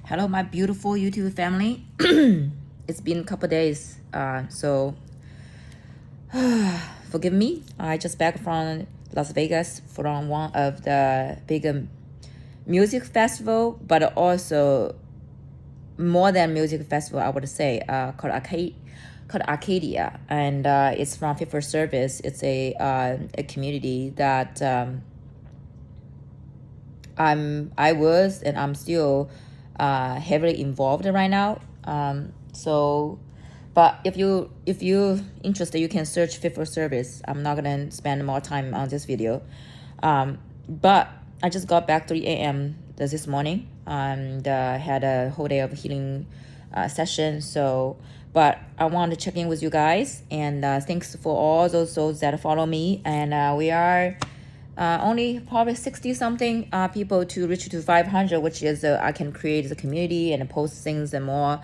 Hello, my beautiful YouTube family. It's been a couple days, so forgive me. I just back from Las Vegas from one of the big music festival, but also more than music festival, I would say, called Arcadia, and it's from Fit for Service. It's a community that I was and I'm still heavily involved right now. But if you interested, you can search Fit for Service. I'm not gonna spend more time on this video. But I just got back 3 a.m. this morning and had a whole day of healing session. But I want to check in with you guys, and thanks for all those souls that follow me. And we are only probably 60 something people to reach to 500, which is I can create the community and post things and more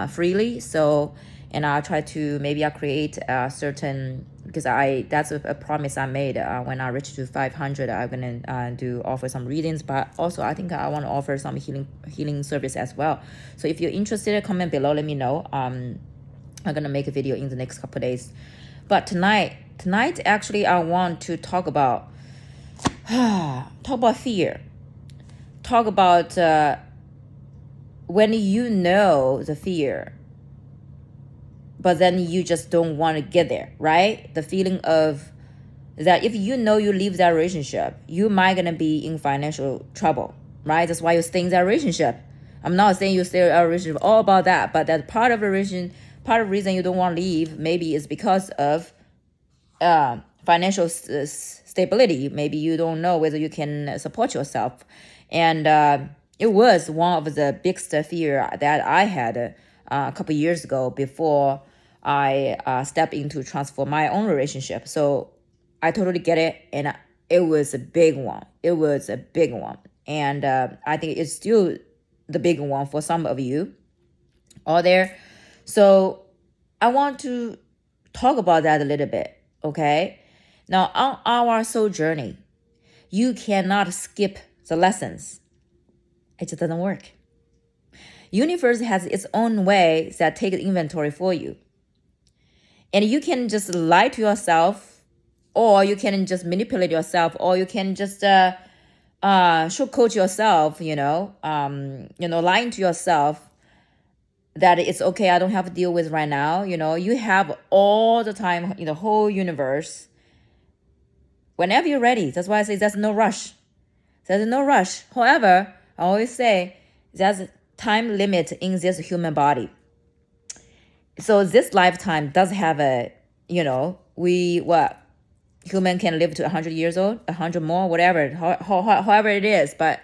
freely. So, and I'll try to maybe I create a certain, because that's a promise I made when I reach to 500. I'm gonna offer some readings, but also I think I want to offer some healing service as well. So if you're interested, comment below, let me know. I'm gonna make a video in the next couple of days. But tonight actually I want to talk about fear. Talk about when you know the fear, but then you just don't want to get there, right? The feeling of that if you know you leave that relationship, you might gonna be in financial trouble, right? That's why you stay in that relationship. I'm not saying you stay in a relationship all about that, but that part of the reason you don't want to leave maybe is because of financial stability. Maybe you don't know whether you can support yourself, and it was one of the biggest fear that I had a couple years ago before I stepped into transform my own relationship. So I totally get it, and it was a big one. And I think it's still the big one for some of you out there. So I want to talk about that a little bit, okay? Now, on our soul journey, you cannot skip the lessons. It just doesn't work. Universe has its own way that takes inventory for you. And you can just lie to yourself, or you can just manipulate yourself, or you can just sugarcoat yourself, lying to yourself that it's okay, I don't have to deal with right now. You have all the time in the whole universe. Whenever you're ready. That's why I say there's no rush. There's no rush. However, I always say there's a time limit in this human body. So this lifetime does have a, human can live to 100 years old, 100 more, whatever, however it is. But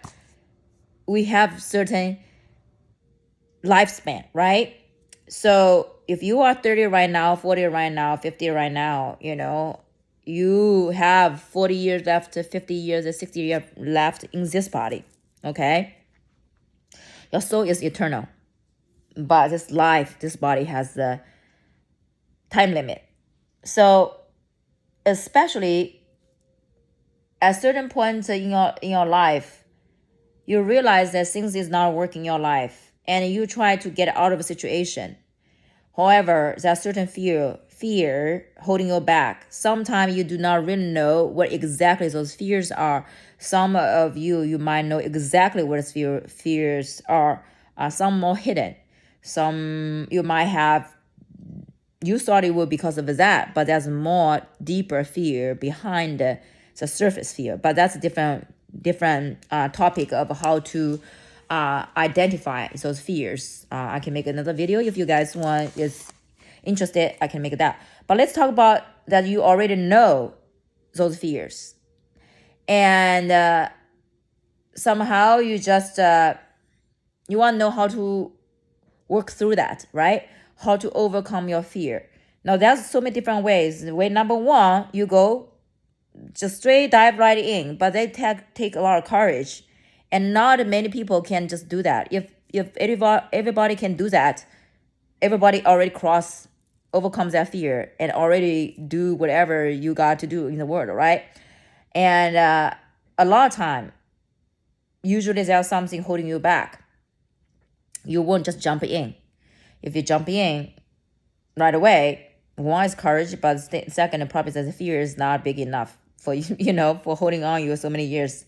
we have certain lifespan, right? So if you are 30 right now, 40 right now, 50 right now, you have 40 years left, 50 years, 60 years left in this body, okay? Your soul is eternal. But this body has the time limit. So especially at certain points in your life, you realize that things is not working in your life, and you try to get out of a situation. However, there's certain fear holding you back. Sometimes you do not really know what exactly those fears are. Some of you might know exactly what fears are. Some more hidden. Some you might have, you thought it would because of that, but there's more deeper fear behind the surface fear. But that's a different topic of how to identify those fears. I can make another video if you guys is interested. I can make that. But let's talk about that you already know those fears, and somehow you just you want to know how to work through that, right? How to overcome your fear. Now, there's so many different ways. Way number one, you go just straight dive right in, but they take a lot of courage, and not many people can just do that. If everybody can do that, everybody already overcomes that fear and already do whatever you got to do in the world, right? And a lot of time, usually there's something holding you back. you won't just jump in. If you jump in right away, one is courage, but second, probably the fear is not big enough for you, for holding on you so many years.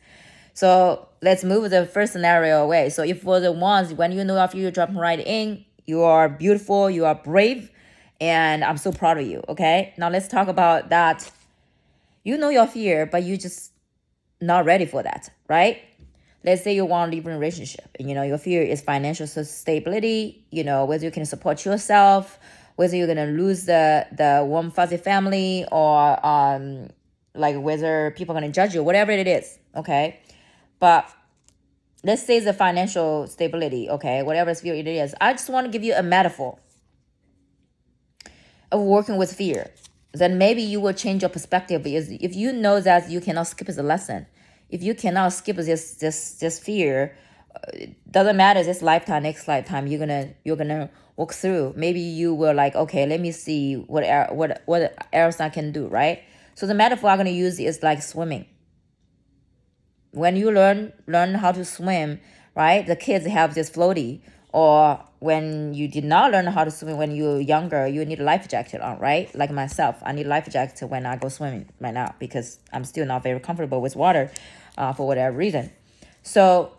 So let's move the first scenario away. So if for the ones, when you know after you jump right in, you are beautiful, you are brave, and I'm so proud of you, okay? Now let's talk about that. You know your fear, but you just not ready for that, right? Let's say you want to live in a relationship, and your fear is financial stability, whether you can support yourself, whether you're gonna lose the warm fuzzy family, or like whether people are gonna judge you, whatever it is, okay? But let's say the financial stability, okay, whatever fear it is. I just want to give you a metaphor of working with fear. Then maybe you will change your perspective. Because if you know that you cannot skip the lesson, if you cannot skip this fear, doesn't matter this lifetime, next lifetime, you're gonna walk through. Maybe you will like, okay, let me see what else I can do, right? So the metaphor I'm gonna use is like swimming. When you learn how to swim, right? The kids have this floaty, or when you did not learn how to swim when you were younger, you need a life jacket on, right? Like myself, I need a life jacket when I go swimming right now because I'm still not very comfortable with water for whatever reason. So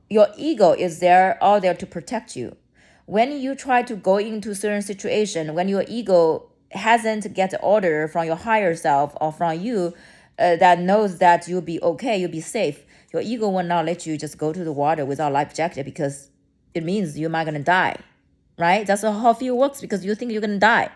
your ego is all there to protect you. When you try to go into certain situation, when your ego hasn't get the order from your higher self or from you, that knows that you'll be okay, you'll be safe, your ego will not let you just go to the water without life jacket because it means you might gonna die, right? That's how fear works, because you think you're gonna die.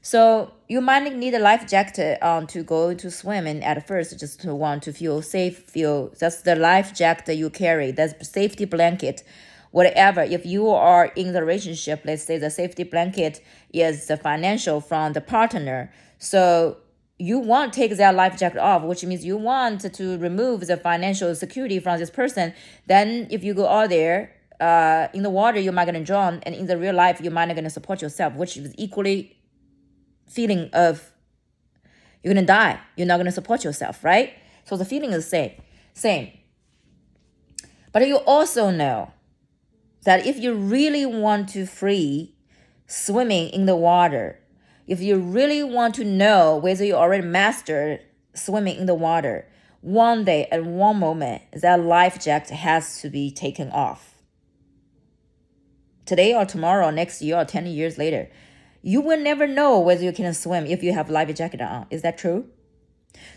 So you might need a life jacket to go to swim, and at first just to want to feel safe, that's the life jacket you carry, that's the safety blanket, whatever. If you are in the relationship, let's say the safety blanket is the financial from the partner, so you want to take that life jacket off, which means you want to remove the financial security from this person. Then if you go out there in the water, you might gonna drown, and in the real life, you might not gonna support yourself, which is equally feeling of you're gonna die. You're not gonna support yourself, right? So the feeling is the same. But you also know that if you really want to free swimming in the water, if you really want to know whether you already mastered swimming in the water, one day at one moment, that life jacket has to be taken off. Today or tomorrow, next year or 10 years later, you will never know whether you can swim if you have life jacket on. Is that true?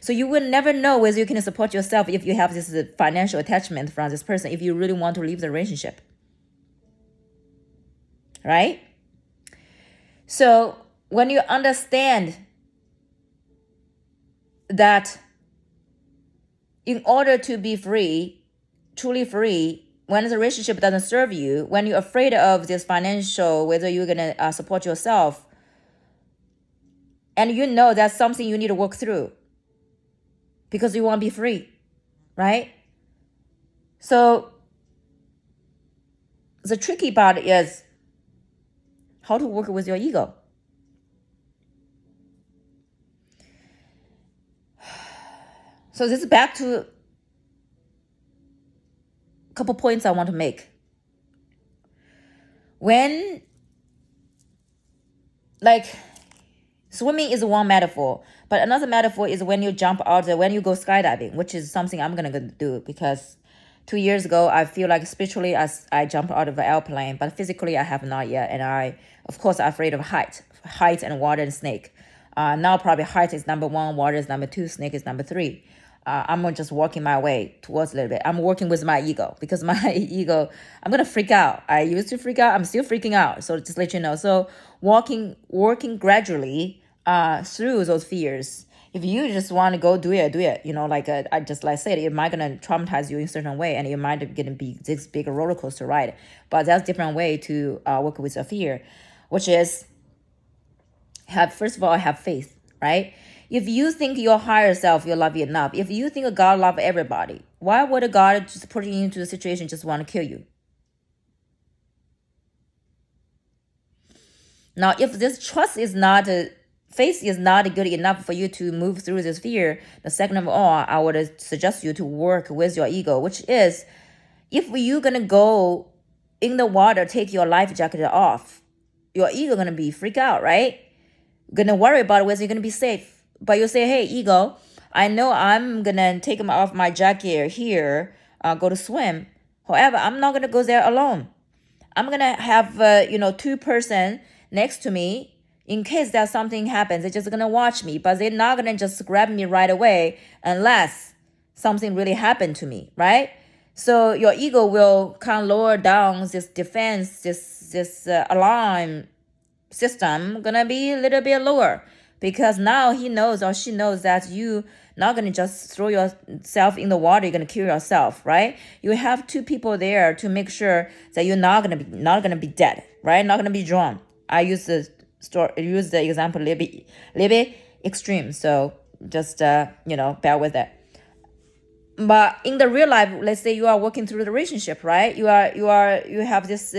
So you will never know whether you can support yourself if you have this financial attachment from this person, if you really want to leave the relationship. Right? So when you understand that in order to be free, truly free, when the relationship doesn't serve you, when you're afraid of this financial, whether you're going to support yourself, and you know that's something you need to work through because you want to be free, right? So the tricky part is how to work with your ego. So this is back to a couple points I want to make. When, like, swimming is one metaphor, but another metaphor is when you jump out, when you go skydiving, which is something I'm going to do because 2 years ago, I feel like spiritually I jumped out of an airplane, but physically I have not yet. And of course, I'm afraid of height and water and snake. Now probably height is number 1, water is number 2, snake is number 3. I'm just working my way towards a little bit. I'm working with my ego because my ego, I'm going to freak out. I used to freak out. I'm still freaking out. So just let you know. So working gradually through those fears. If you just want to go do it. Like I just like said, it might going to traumatize you in a certain way, and it might going to be this big roller coaster ride. But that's a different way to work with a fear, which is first of all, have faith, right? If you think your higher self, you love you enough, if you think God loves everybody, why would a God just put you into a situation just want to kill you? Now, if this faith is not good enough for you to move through this fear, the second of all, I would suggest you to work with your ego, which is If you're gonna go in the water, take your life jacket off, your ego gonna be freak out, right? Gonna worry about whether you're gonna be safe. But you say, hey, ego, I know I'm gonna take off my jacket here, go to swim. However, I'm not gonna go there alone. I'm gonna have 2 person next to me in case that something happens. They're just gonna watch me, but they're not gonna just grab me right away unless something really happened to me, right? So your ego will kind of lower down this defense, this alarm system gonna be a little bit lower, because now he knows or she knows that you not gonna just throw yourself in the water, you're gonna kill yourself, right? You have 2 people there to make sure that you're not gonna be dead, right? Not gonna be drowned. I use the example a little bit extreme, so just bear with it. But in the real life, let's say you are working through the relationship, right? You have this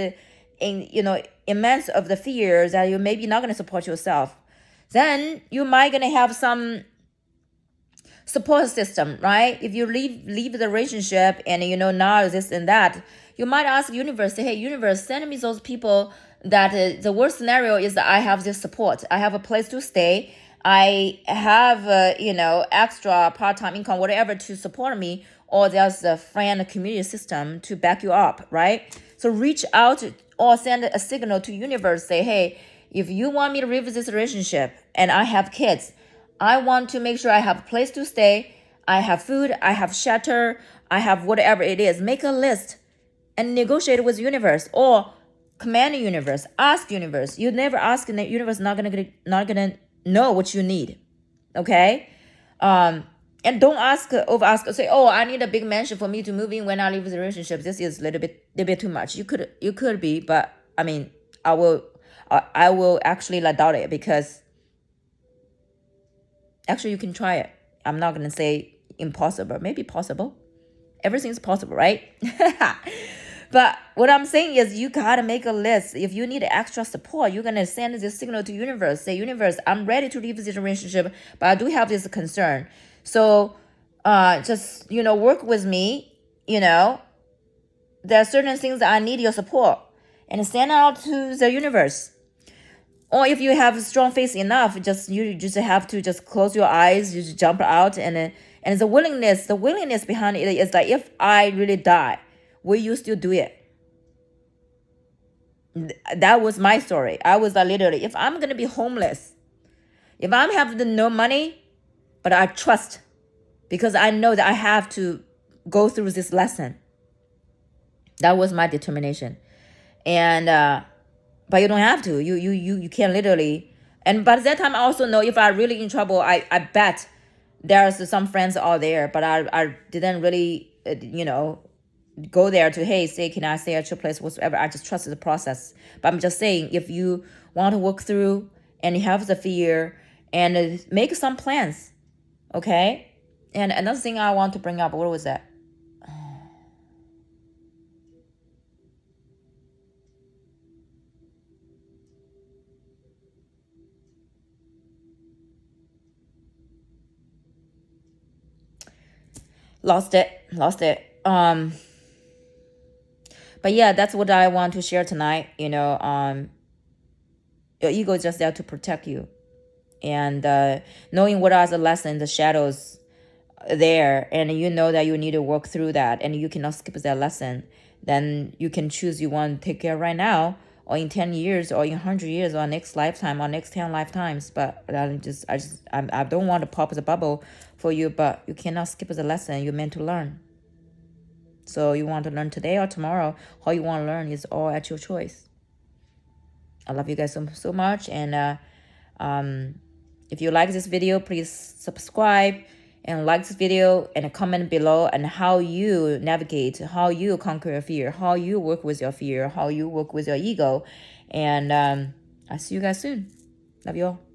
immense of the fear that you maybe not going to support yourself. Then you might going to have some support system, right? If you leave the relationship and now this and that, you might ask universe, say, hey, universe, send me those people that the worst scenario is that I have this support. I have a place to stay. I have extra part-time income, whatever, to support me, or there's a friend community system to back you up, right? So reach out or send a signal to universe, say, hey, if you want me to live this relationship and I have kids, I want to make sure I have a place to stay, I have food, I have shelter, I have whatever it is. Make a list and negotiate with universe, or command the universe, ask universe. You never ask, and the universe not gonna know what you need. Okay? And don't over ask, say, oh, I need a big mansion for me to move in when I leave the relationship. This is a little bit too much. You could be, but I mean, I will actually doubt it, because actually you can try it. I'm not gonna say impossible, maybe possible. Everything's possible, right? But what I'm saying is you gotta make a list. If you need extra support, you're gonna send this signal to universe. Say, universe, I'm ready to leave this relationship, but I do have this concern. So just work with me. There are certain things that I need your support, and send out to the universe. Or if you have strong faith enough, you just have to just close your eyes, you just jump out, and the willingness behind it is like, if I really die, will you still do it? That was my story. I was literally, if I'm gonna be homeless, if I'm having no money, but I trust, because I know that I have to go through this lesson. That was my determination. And but you don't have to. You can literally. And by that time, I also know if I'm really in trouble, I bet there's some friends out there, but I didn't really go there to, hey, say, can I stay at your place, whatever. I just trusted the process. But I'm just saying, if you want to work through and you have the fear, and make some plans, okay? And another thing I want to bring up, what was that? Lost it. But yeah, that's what I want to share tonight. Your ego is just there to protect you, and knowing what are the lessons, the shadows there, and you know that you need to work through that, and you cannot skip that lesson. Then you can choose you want to take care right now, or in 10 years, or in 100 years, or next lifetime, or next 10 lifetimes. But I don't want to pop the bubble for you, but you cannot skip the lesson you're meant to learn. So you want to learn today or tomorrow, how you want to learn is all at your choice. I love you guys so much. And if you like this video, please subscribe and like this video, and comment below and how you navigate, how you conquer your fear, how you work with your fear, how you work with your ego. And I'll see you guys soon. Love you all.